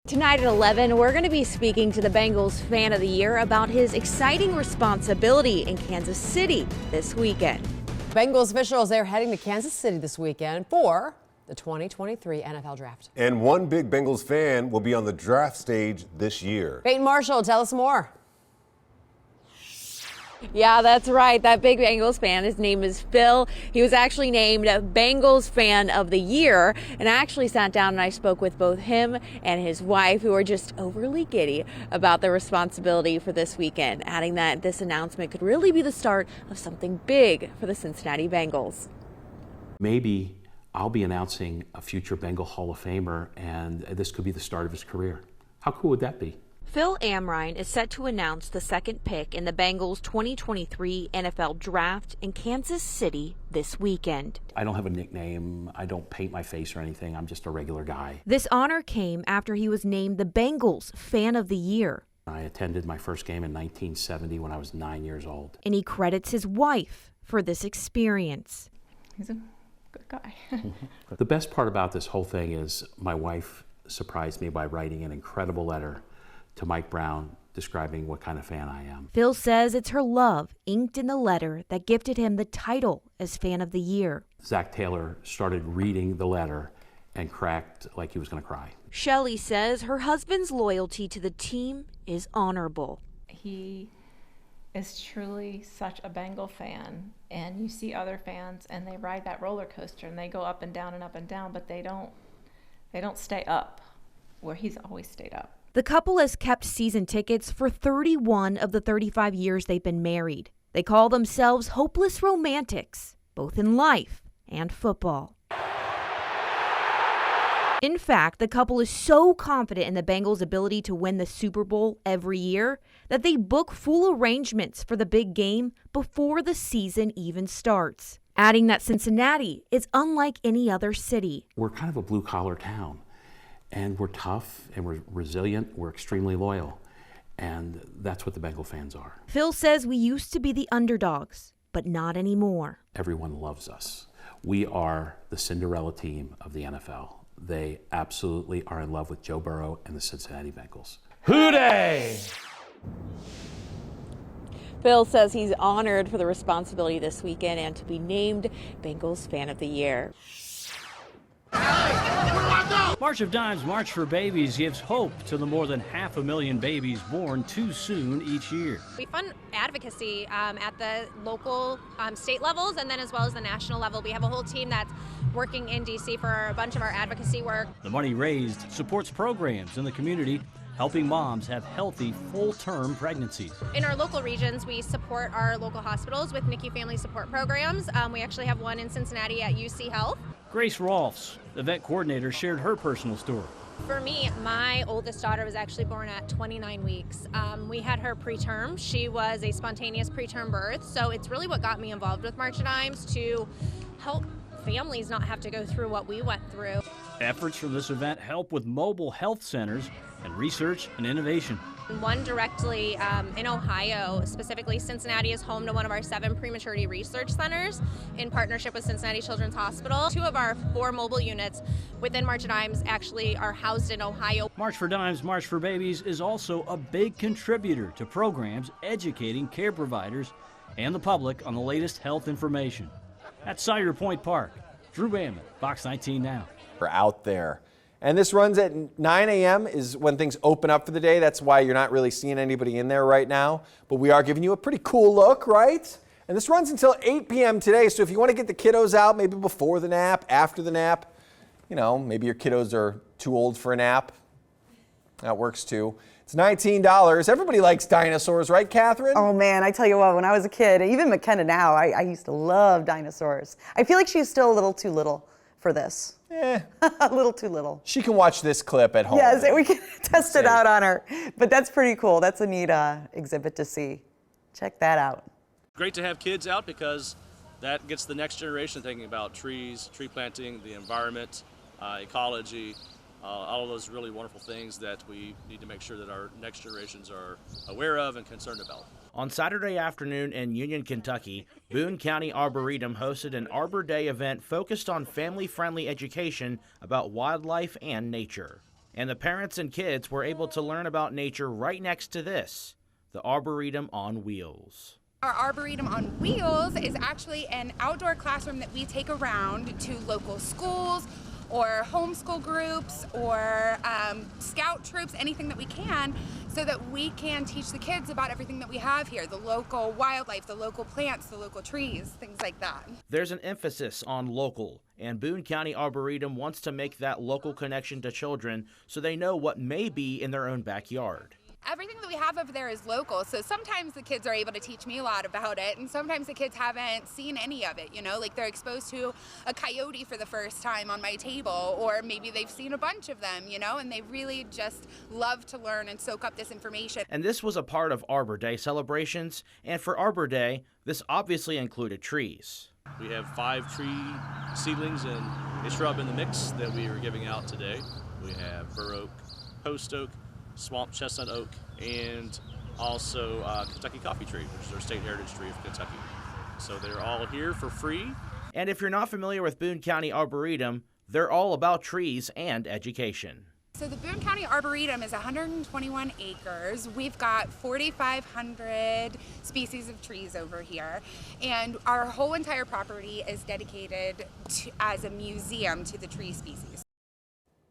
Tonight at 11, we're going to be speaking to the Bengals Fan of the Year about his exciting responsibility in Kansas City this weekend. Bengals officials, they're heading to Kansas City this weekend for the 2023 NFL Draft. And one big Bengals fan will be on the draft stage this year. Peyton Marshall, tell us more. Yeah, that's right. That big Bengals fan, his name is Phil. He was actually named Bengals Fan of the Year. And I actually sat down and I spoke with both him and his wife, who are just overly giddy about the responsibility for this weekend, adding that this announcement could really be the start of something big for the Cincinnati Bengals. Maybe I'll be announcing a future Bengal Hall of Famer, and this could be the start of his career. How cool would that be? Phil Amrine is set to announce the second pick in the Bengals' 2023 NFL Draft in Kansas City this weekend. I don't have a nickname. I don't paint my face or anything. I'm just a regular guy. This honor came after he was named the Bengals Fan of the Year. I attended my first game in 1970 when I was 9 years old. And he credits his wife for this experience. He's a good guy. The best part about this whole thing is my wife surprised me by writing an incredible letter to Mike Brown describing what kind of fan I am. Phil says it's her love inked in the letter that gifted him the title as Fan of the Year. Zach Taylor started reading the letter and cracked like he was going to cry. Shelley says her husband's loyalty to the team is honorable. He is truly such a Bengal fan, and you see other fans and they ride that roller coaster and they go up and down, but they don't stay up where he's always stayed up. The couple has kept season tickets for 31 of the 35 years they've been married. They call themselves hopeless romantics, both in life and football. In fact, the couple is so confident in the Bengals' ability to win the Super Bowl every year that they book full arrangements for the big game before the season even starts, adding that Cincinnati is unlike any other city. We're kind of a blue-collar town. And we're tough, and we're resilient, we're extremely loyal, and that's what the Bengal fans are. Phil says we used to be the underdogs, but not anymore. Everyone loves us. We are the Cinderella team of the NFL. They absolutely are in love with Joe Burrow and the Cincinnati Bengals. Hooray! Phil says he's honored for the responsibility this weekend and to be named Bengals Fan of the Year. March of Dimes, March for Babies gives hope to the more than 500,000 babies born too soon each year. We fund advocacy at the local, state levels, and then as well as the national level. We have a whole team that's working in D.C. for a bunch of our advocacy work. The money raised supports programs in the community, helping moms have healthy, full-term pregnancies. In our local regions, we support our local hospitals with NICU family support programs. We actually have one in Cincinnati at UC Health. Grace Rolfs, event coordinator, shared her personal story. For me, my oldest daughter was actually born at 29 weeks. We had her preterm. She was a spontaneous preterm birth, so it's really what got me involved with March of Dimes, to help families not have to go through what we went through. Efforts from this event help with mobile health centers and research and innovation. One directly in Ohio, specifically Cincinnati is home to one of our 7 prematurity research centers in partnership with Cincinnati Children's Hospital. 2 of our 4 mobile units within March of Dimes actually are housed in Ohio. March for Dimes, March for Babies is also a big contributor to programs educating care providers and the public on the latest health information. At Sawyer Point Park, Drew Bamman, Fox 19 Now. We're out there. And this runs at 9 a.m. is when things open up for the day. That's why you're not really seeing anybody in there right now. But we are giving you a pretty cool look, right? And this runs until 8 p.m. today. So if you want to get the kiddos out, maybe before the nap, after the nap, you know, maybe your kiddos are too old for a nap. That works too. It's $19. Everybody likes dinosaurs, right, Catherine? Oh, man, I tell you what, when I was a kid, even McKenna now, I used to love dinosaurs. I feel like she's still a little too little for this. A little too little. She can watch this clip at home. Yes, we can test it out on her. But that's pretty cool. That's a neat exhibit to see. Check that out. Great to have kids out because that gets the next generation thinking about trees, tree planting, the environment, ecology, all of those really wonderful things that we need to make sure that our next generations are aware of and concerned about. On Saturday afternoon in Union, Kentucky, Boone County Arboretum hosted an Arbor Day event focused on family-friendly education about wildlife and nature. And the parents and kids were able to learn about nature right next to this, the Arboretum on Wheels. Our Arboretum on Wheels is actually an outdoor classroom that we take around to local schools or homeschool groups or scout troops, anything that we can, so that we can teach the kids about everything that we have here, the local wildlife, the local plants, the local trees, things like that. There's an emphasis on local, and Boone County Arboretum wants to make that local connection to children so they know what may be in their own backyard. Everything that we have over there is local, so sometimes the kids are able to teach me a lot about it, and sometimes the kids haven't seen any of it, you know, like they're exposed to a coyote for the first time on my table, or maybe they've seen a bunch of them, you know, and they really just love to learn and soak up this information. And this was a part of Arbor Day celebrations, and for Arbor Day, this obviously included trees. We have 5 tree seedlings and a shrub in the mix that we are giving out today. We have bur oak, post oak, swamp chestnut oak, and also Kentucky coffee tree, which is our state heritage tree of Kentucky. So they're all here for free. And if you're not familiar with Boone County Arboretum, they're all about trees and education. So the Boone County Arboretum is 121 acres. We've got 4,500 species of trees over here, and our whole entire property is dedicated as a museum to the tree species.